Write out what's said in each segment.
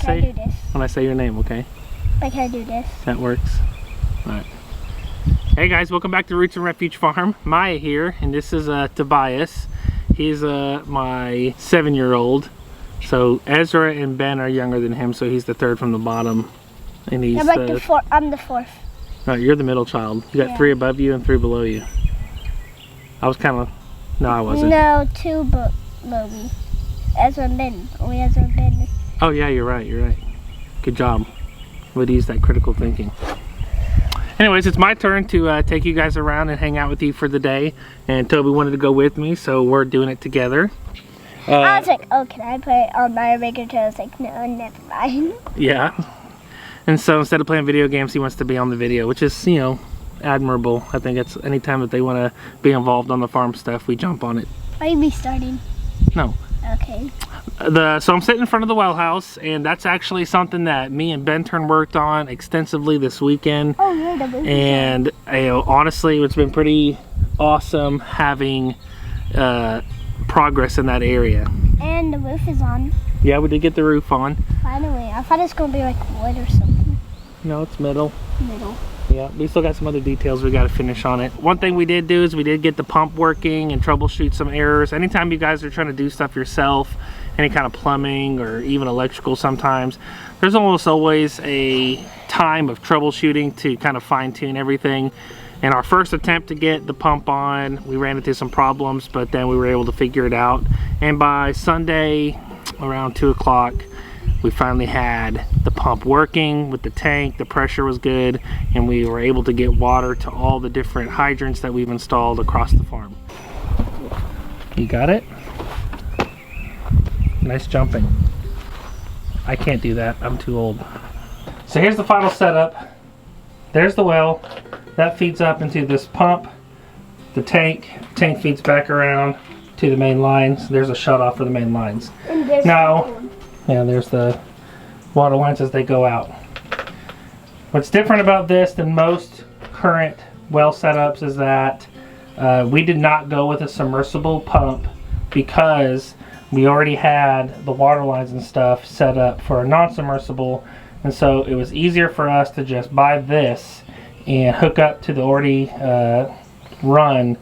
I say your name, okay? Like I do this. That works. All right. Hey guys, welcome back to Roots and Refuge Farm. Maya here, and this is Tobias. He's my 7-year-old. So Ezra and Ben are younger than him, so he's the third from the bottom. And he's I'm like the fourth. I'm the fourth. No, you're the middle child. You got 3 above you and 3 below you. I was kind of... No, I wasn't. No, 2 below me. Ezra and Ben. Only Ezra and Ben. Oh yeah, you're right. You're right. Good job. Would use that critical thinking. Anyways, it's my turn to take you guys around and hang out with you for the day. And Toby wanted to go with me, so we're doing it together. I was like, oh, can I play on Mario Maker 2? I was like, no, never mind. Yeah. And so instead of playing video games, he wants to be on the video, which is, you know, admirable. I think it's anytime that they want to be involved on the farm stuff, we jump on it. Are you be starting? No. Okay. So I'm sitting in front of the well house, and that's actually something that me and Ben worked on extensively this weekend. Oh, yeah, the roof. And honestly, it's been pretty awesome having progress in that area. And the roof is on. Yeah, we did get the roof on. Finally. I thought it was going to be like wood or something. No, it's metal. Middle. Yeah, we still got some other details we got to finish on it. One thing we did do is we did get the pump working and troubleshoot some errors. Anytime you guys are trying to do stuff yourself, any kind of plumbing or even electrical sometimes, there's almost always a time of troubleshooting to kind of fine-tune everything. And our first attempt to get the pump on, we ran into some problems, but then we were able to figure it out. And by Sunday, around 2 o'clock, we finally had the pump working with the tank. The pressure was good, and we were able to get water to all the different hydrants that we've installed across the farm. You got it? Nice jumping. I can't do that, I'm too old. So here's the final setup. There's the well. That feeds up into this pump. The tank feeds back around to the main lines. There's a shut off for the main lines. Now, yeah, there's the water lines as they go out. What's different about this than most current well setups is that we did not go with a submersible pump because we already had the water lines and stuff set up for a non-submersible, and so it was easier for us to just buy this and hook up to the already run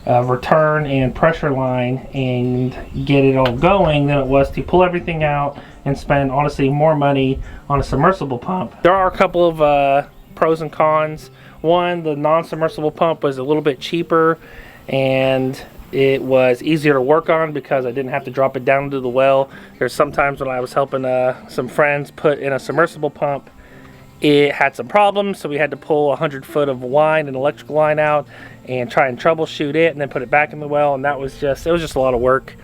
return and pressure line and get it all going than it was to pull everything out and spend honestly more money on a submersible pump. There are a couple of pros and cons. One, the non-submersible pump was a little bit cheaper and it was easier to work on because I didn't have to drop it down into the well. There's sometimes when I was helping some friends put in a submersible pump, it had some problems, so we had to pull 100 foot of line and electrical line out and try and troubleshoot it and then put it back in the well, and it was just a lot of work.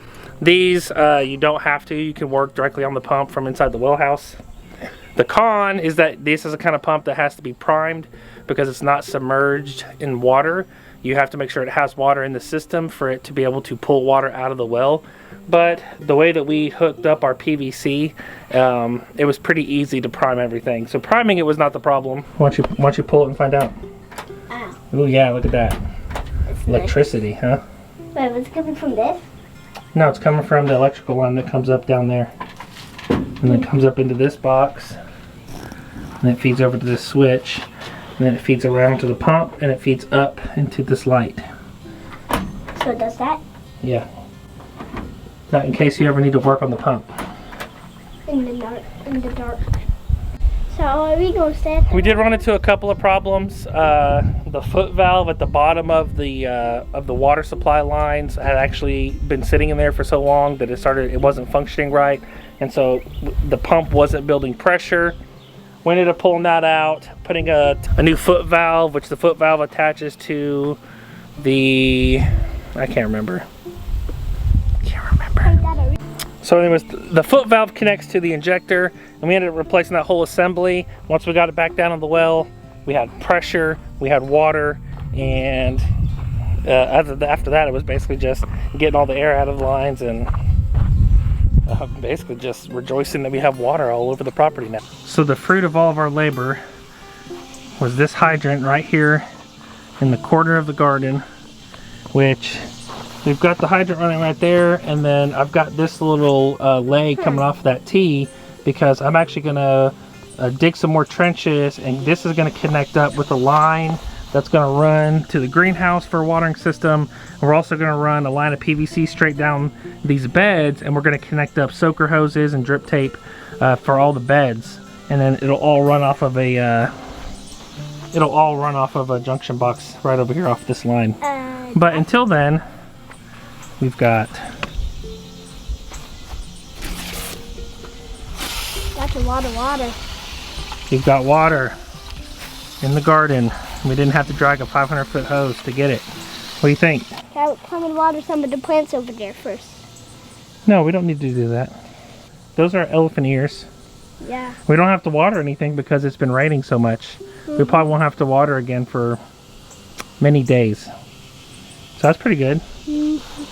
These you don't have to. You can work directly on the pump from inside the well house. The con is that this is a kind of pump that has to be primed because it's not submerged in water. You have to make sure it has water in the system for it to be able to pull water out of the well. But the way that we hooked up our PVC, it was pretty easy to prime everything. So priming it was not the problem. Why don't you pull it and find out? Oh. Oh yeah, look at that. That's Electricity, nice. huh? Wait, was it coming from this? No, it's coming from the electrical line that comes up down there. And then comes up into this box. And it feeds over to this switch. And then it feeds around to the pump and it feeds up into this light. So it does that? Yeah. That in case you ever need to work on the pump. In the dark. So are we going to stay at the We did run into a couple of problems. The foot valve at the bottom of the water supply lines had actually been sitting in there for so long that it wasn't functioning right, and so the pump wasn't building pressure. We ended up pulling that out, putting a new foot valve, which the foot valve attaches to the, I can't remember. So anyways, the foot valve connects to the injector, and we ended up replacing that whole assembly. Once we got it back down on the well, we had pressure, we had water, and after that, it was basically just getting all the air out of the lines and basically just rejoicing that we have water all over the property now. So the fruit of all of our labor was this hydrant right here in the corner of the garden, which we've got the hydrant running right there, and then I've got this little leg coming off that T because I'm actually gonna dig some more trenches, and this is gonna connect up with a line that's gonna run to the greenhouse for a watering system. And we're also gonna run a line of PVC straight down these beds, and we're gonna connect up soaker hoses and drip tape for all the beds, and then it'll all run off of a junction box right over here off this line. But until then, we've got that's a lot of water. We've got water in the garden. We didn't have to drag a 500-foot hose to get it. What do you think? Come and water some of the plants over there first. No, we don't need to do that. Those are elephant ears. Yeah. We don't have to water anything because it's been raining so much. We probably won't have to water again for many days. So that's pretty good.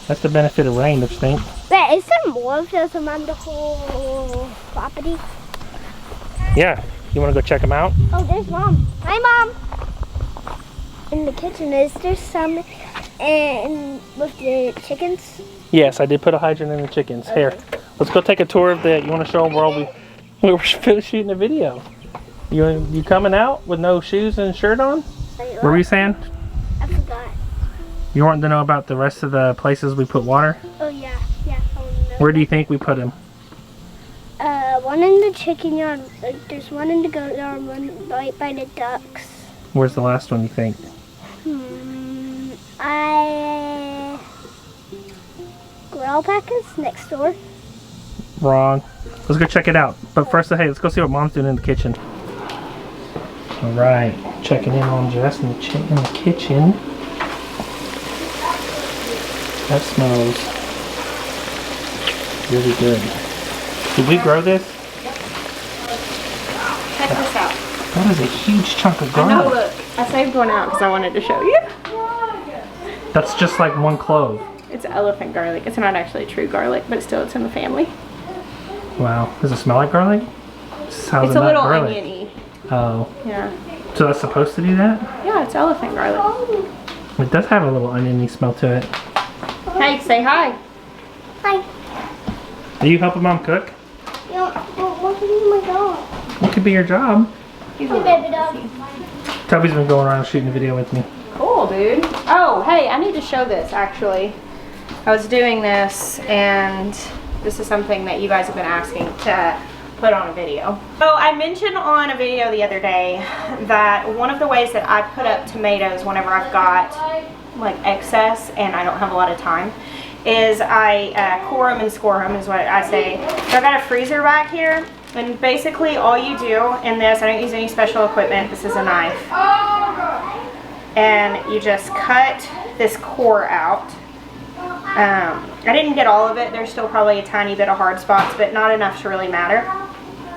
That's the benefit of rain, don't you think? Wait, is there more of those around the whole property? Yeah. You want to go check them out? Oh, there's Mom. Hi, Mom. In the kitchen, is there some with the chickens? Yes, I did put a hydrant in the chickens. Okay. Here, let's go take a tour of the. You want to show them where we were shooting a video? You coming out with no shoes and shirt on? What were you saying? I forgot. You wanted to know about the rest of the places we put water? Oh yeah. Where do you think we put them? One in the chicken yard. There's one in the goat yard. One right by the ducks. Where's the last one, you think? Growl packers next door. Wrong. Let's go check it out. But first, hey, let's go see what Mom's doing in the kitchen. All right, checking in on Jess in the kitchen. That smells really good. Did we grow this? Check this out. That is a huge chunk of I garlic. know, look. I saved one out because I wanted to show you. That's just like one clove. It's elephant garlic. It's not actually true garlic, but still it's in the family. Wow. Does it smell like garlic? It's a little oniony. Oh. Yeah. So that's supposed to do that? Yeah, it's elephant garlic. It does have a little oniony smell to it. Hey, say hi. Hi. Are you helping Mom cook? Yeah, what could be my dog? What could be your job? He's Hey, baby dog. Tubby's been going around shooting a video with me. Cool, dude. Oh, hey, I need to show this, actually. I was doing this, and this is something that you guys have been asking to put on a video. So I mentioned on a video the other day that one of the ways that I put up tomatoes whenever I've got like excess and I don't have a lot of time is I core them and score them is what I say. So I've got a freezer back here, and basically all you do in this, I don't use any special equipment, this is a knife, and you just cut this core out. I didn't get all of it, there's still probably a tiny bit of hard spots, but not enough to really matter.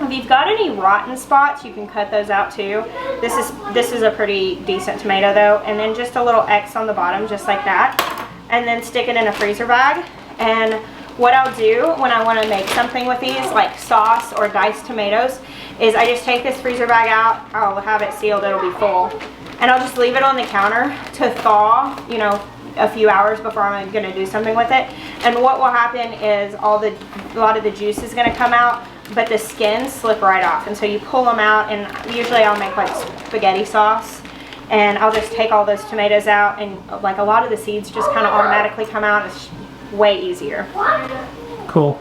If you've got any rotten spots, you can cut those out too. This is a pretty decent tomato though, and then just a little X on the bottom, just like that, and then stick it in a freezer bag. And what I'll do when I want to make something with these, like sauce or diced tomatoes, is I just take this freezer bag out, I'll have it sealed, it'll be full, and I'll just leave it on the counter to thaw, you know, a few hours before I'm going to do something with it. And what will happen is a lot of the juice is going to come out, but the skins slip right off. And so you pull them out, and usually I'll make like spaghetti sauce, and I'll just take all those tomatoes out, and like a lot of the seeds just kind of automatically come out. It's way easier. Cool.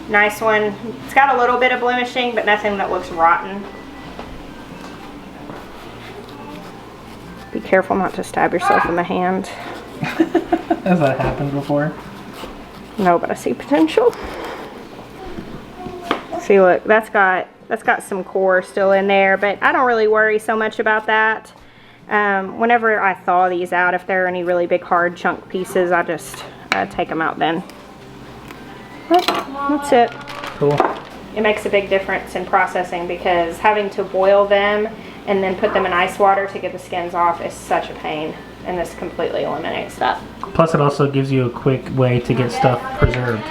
Nice one. It's got a little bit of blemishing, but nothing that looks rotten. Be careful not to stab yourself in the hand. Has that happened before? No, but I see potential. See, look, that's got some core still in there, but I don't really worry so much about that. Whenever I thaw these out, if there are any really big hard chunk pieces, I just take them out then. But that's it. Cool. It makes a big difference in processing, because having to boil them and then put them in ice water to get the skins off is such a pain, and this completely eliminates that. Plus it also gives you a quick way to get stuff preserved.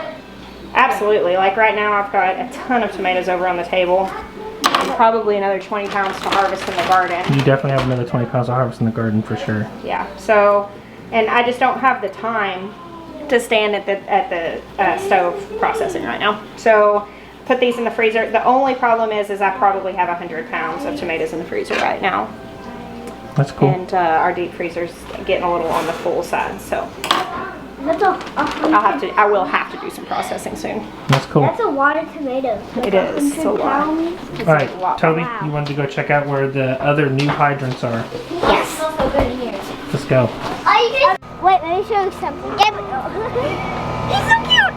Absolutely. Like right now I've got a ton of tomatoes over on the table, and probably another 20 pounds to harvest in the garden. You definitely have another 20 pounds of harvest in the garden for sure. Yeah, so, and I just don't have the time to stand at the stove processing right now. So put these in the freezer. The only problem is I probably have 100 pounds of tomatoes in the freezer right now. That's cool. And our deep freezer's getting a little on the full side, so That's I will have to do some processing soon. That's cool. That's a lot of tomatoes. It is. It's a lot. All right, Toby, you wanted to go check out where the other new hydrants are. Yes. It smells so good in here. Let's go. Wait, let me show you something. Gabe. He's so cute.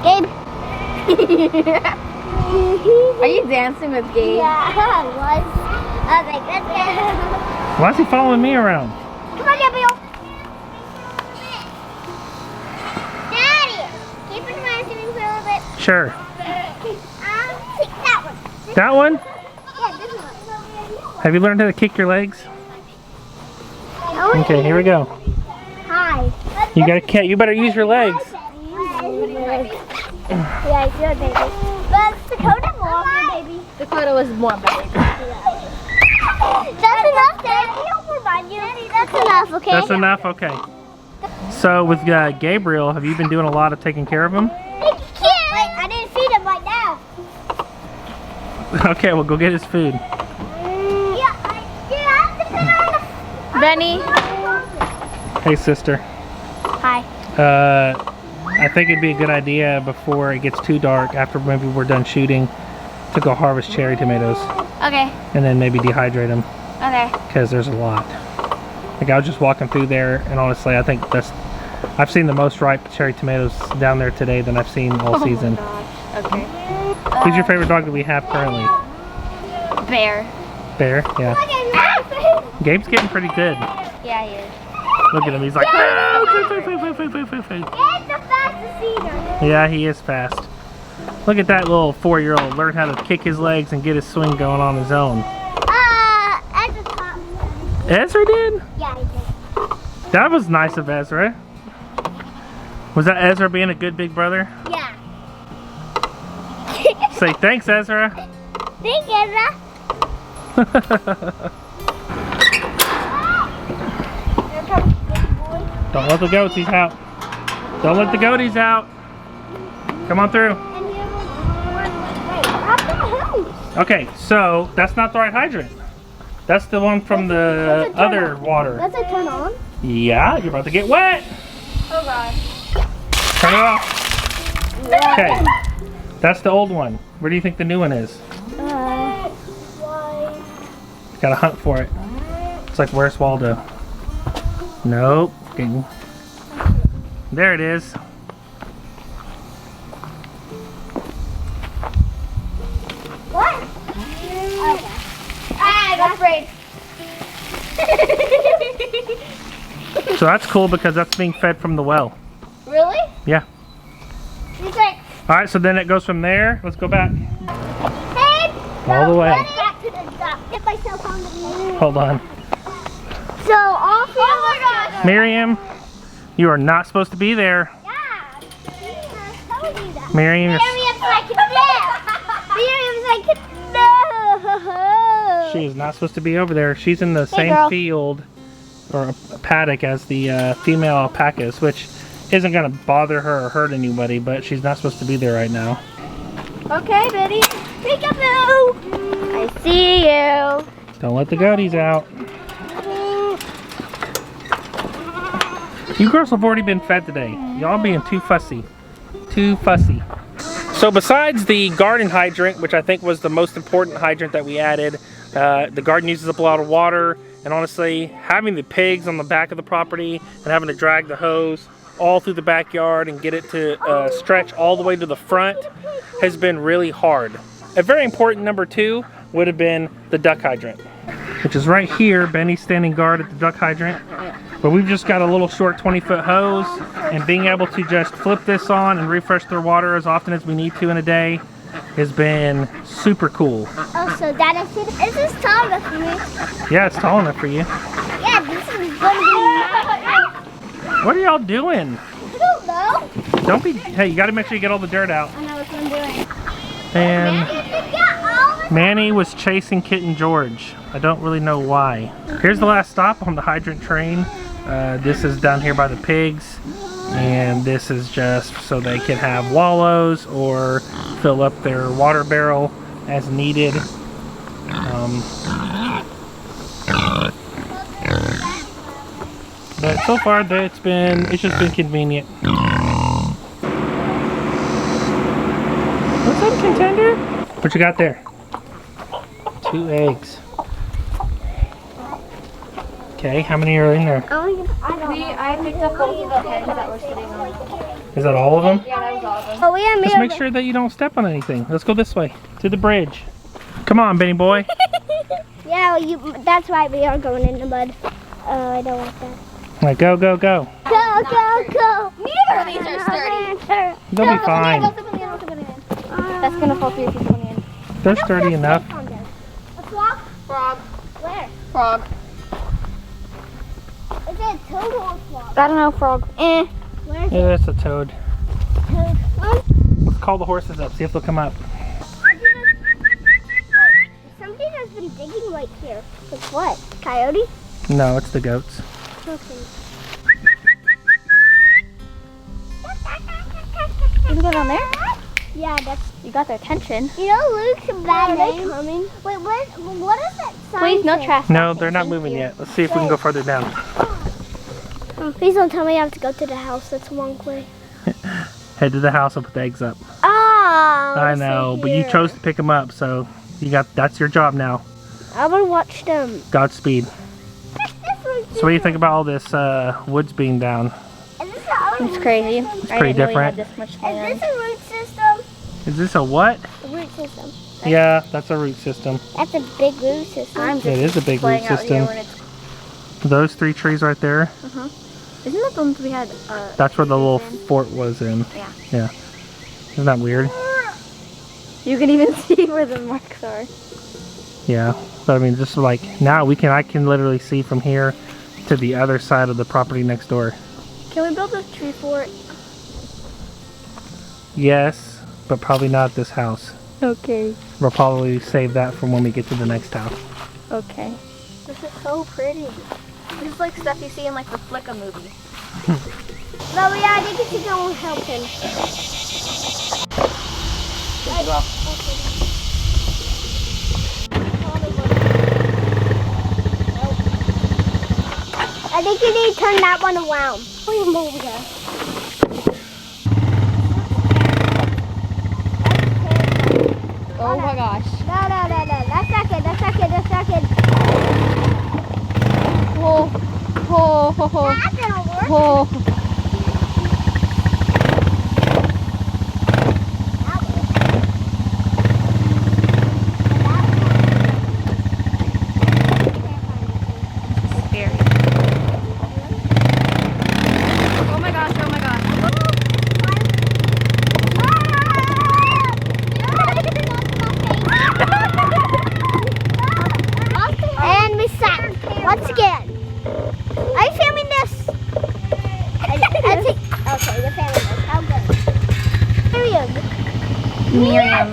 Gabe. Are you dancing with Gabe? Yeah, I was. I was like, let's go. Why is he following me around? Come on, Gabriel. Daddy, can you put him on the swimming pool a little bit? Sure. Take that one. That one? Yeah, this one. Have you learned how to kick your legs? Oh, Okay, here we go. Hi. You better use your legs. Yeah, I should, baby. But Dakota more, baby. Dakota was more baby. That's enough, Daddy. That's enough, okay? That's enough? Okay. So with Gabriel, have you been doing a lot of taking care of him? Wait, I didn't feed him right now. Okay, well go get his food. Benny. Hey sister. Hi. I think it'd be a good idea before it gets too dark, after maybe we're done shooting, to go harvest cherry tomatoes. Okay. And then maybe dehydrate them. Okay. Because there's a lot. Like I was just walking through there, and honestly I think I've seen the most ripe cherry tomatoes down there today than I've seen all season. Okay. Who's your favorite dog that we have currently? Bear. Bear? Yeah. Gabe's getting pretty good. Yeah, he is. Look at him, he's like, It's the fastest eater. yeah, he is fast. Look at that little 4-year-old learn how to kick his legs and get his swing going on his own. At the top. Ezra did? Yeah, I did. That was nice of Ezra. Was that Ezra being a good big brother? Yeah. Say thanks, Ezra. Thank you, Ezra. Don't let the goaties out. Don't let the goaties out. Come on through. Okay, so that's not the right hydrant. That's the one from the other water. Does it turn on? Yeah, you're about to get wet. Oh god. Turn it off. Okay, that's the old one. Where do you think the new one is? Gotta hunt for it. It's like, where's Waldo? Nope. Okay. There it is. What? Okay. That's great. So that's cool because that's being fed from the well. Really? Yeah. It's like, Alright, so then it goes from there. Let's go back. hey, All the way. back to the duck. Get myself on the knee. Hold on. So all three. Oh my gosh. Miriam, you are not supposed to be there. Yeah. I told you that. Miriam, Miriam's like, no. Miriam's like, no. she is not supposed to be over there. She's in the same girl. field or a paddock as the female alpacas, which isn't going to bother her or hurt anybody, but she's not supposed to be there right now. Okay, Betty. Peekaboo. I see you. Don't let the goaties out. You girls have already been fed today. Y'all being too fussy. Too fussy. So besides the garden hydrant, which I think was the most important hydrant that we added, the garden uses up a lot of water, and honestly, having the pigs on the back of the property and having to drag the hose all through the backyard and get it to stretch all the way to the front has been really hard. A very important number 2 would have been the duck hydrant, which is right here. Benny's standing guard at the duck hydrant. But we've just got a little short 20-foot hose, and being able to just flip this on and refresh their water as often as we need to in a day has been super cool. Oh, so that is this tall enough for me? Yeah, it's tall enough for you. Yeah, this is gonna be. What are y'all doing? I don't know. Don't be, hey, you gotta make sure you get all the dirt out. I know what I'm doing. And Manny was chasing Kitten George. I don't really know why. Here's the last stop on the hydrant train. This is down here by the pigs. And this is just so they can have wallows or fill up their water barrel as needed. But so far it's just been convenient. What's up, contender? What you got there? 2 eggs. Okay, how many are in there? I picked up both of the hens that were sitting on. Is that all of them? Yeah, that was all of them. Oh, we have Just make sure that you don't step on anything. Let's go this way, to the bridge. Come on, Benny boy. Yeah, that's why we are going in the mud. I don't want that. All right, go, go, go. Go, go, go. Neither of these are sturdy. They'll be fine. That's gonna fall through if you put me in. They're sturdy enough. A frog? Frog. Where? Frog. Is it a toad or a frog? I don't know, frog. Where is Yeah, that's a toad. toad? Let's call the horses up, see if they'll come up. Something has been digging right here. Like what? Coyote? No, it's the goats. Okay. You can go down there? Yeah, that's. You got their attention. You know, Luke's bad name. Coming. Wait, what is that sign? Please, no say? trespassing. No, they're not moving yet. Let's see if we can go further down. Please don't tell me I have to go to the house. That's a long way. Head to the house and put the eggs up. Oh, I know, but you chose to pick them up, so that's your job now. I will watch them. Godspeed. So what do you think about all this woods being down? It's crazy. It's I pretty didn't know we had different. this much Is land. this a root system? Is this a what? A root system. Yeah, that's a root system. That's a big root system. I'm just It is a big root playing out system. here when it's. Those 3 trees right there, Isn't that the ones we had? that's where the little fort was in. Yeah. Yeah. Isn't that weird? You can even see where the marks are. Yeah. But I mean, just like now I can literally see from here to the other side of the property next door. Can we build a tree fort? Yes, but probably not at this house. Okay. We'll probably save that for when we get to the next house. Okay. This is so pretty. This is like stuff you see in like the Flicka movie. No, yeah, I think you go and help him. I think you need to turn that one around. Move there. Oh my gosh. No. That's not good. That's not good. Oh. That didn't work. Oh. Scary. Oh my gosh. And we sat once again. Are you filming this? Okay, you're filming this. How good. Miriam.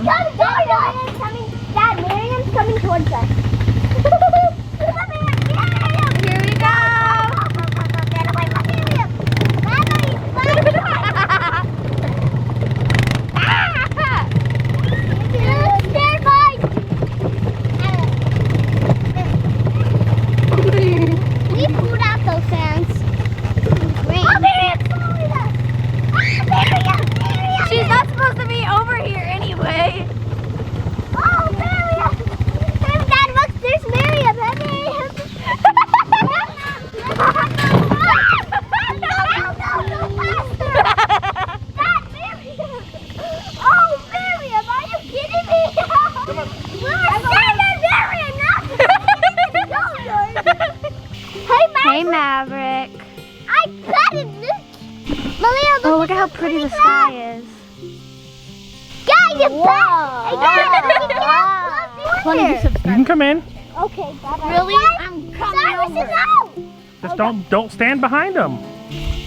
Dad, Miriam's coming towards us. Here we go. We pulled out those fans. She's not supposed to be over here anyway. Oh, Miriam! Dad, look, there's Miriam. Hey, Miriam. No, faster. Dad, Miriam. Oh, Miriam, are you kidding me? We're saving Miriam, not Hey, Maverick. I got it, Luke. Malia, Oh, look at how pretty the sky is. Guys, it's back. I got it. You can come in. Okay, bye-bye. Really? I'm coming over. Just don't stand behind them.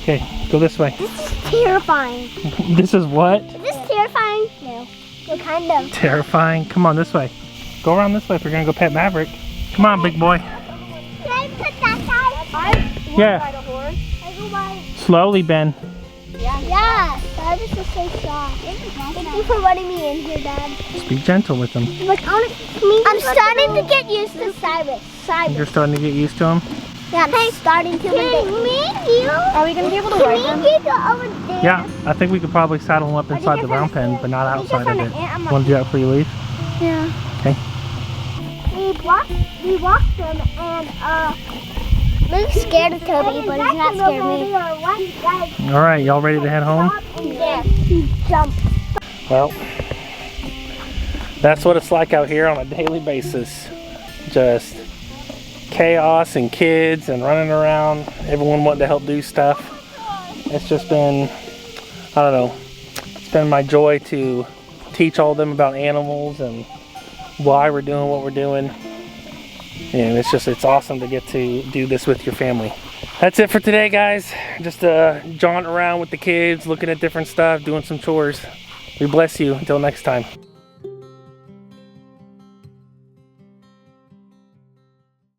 Okay, go this way. This is terrifying. This is what? Is this terrifying? No. Well, kind of. Terrifying. Come on this way. Go around this way if you're gonna go pet Maverick. Come on, big boy. Can I put that guy? Yeah. I go by. Slowly, Ben. Yeah, Cyrus is so soft. Thank you for letting me in here, Dad. Just be gentle with them. Look, I'm starting to get used to Cyrus. You're starting to get used to them? Yeah, I'm starting to. Are we gonna be able to ride them? Go over there? Yeah, I think we could probably saddle them up inside the round pen, but not outside of it. Want to do that before you leave? Yeah. Okay. We walked them and Luke's scared of Toby, but he's not scared of me. All right, y'all ready to head home? Yeah. He jumped. Well, that's what it's like out here on a daily basis. Just chaos and kids and running around, everyone wanting to help do stuff. It's just been, I don't know, it's been my joy to teach all of them about animals and why we're doing what we're doing. And it's awesome to get to do this with your family. That's it for today, guys. Just jaunt around with the kids, looking at different stuff, doing some chores. We bless you. Until next time.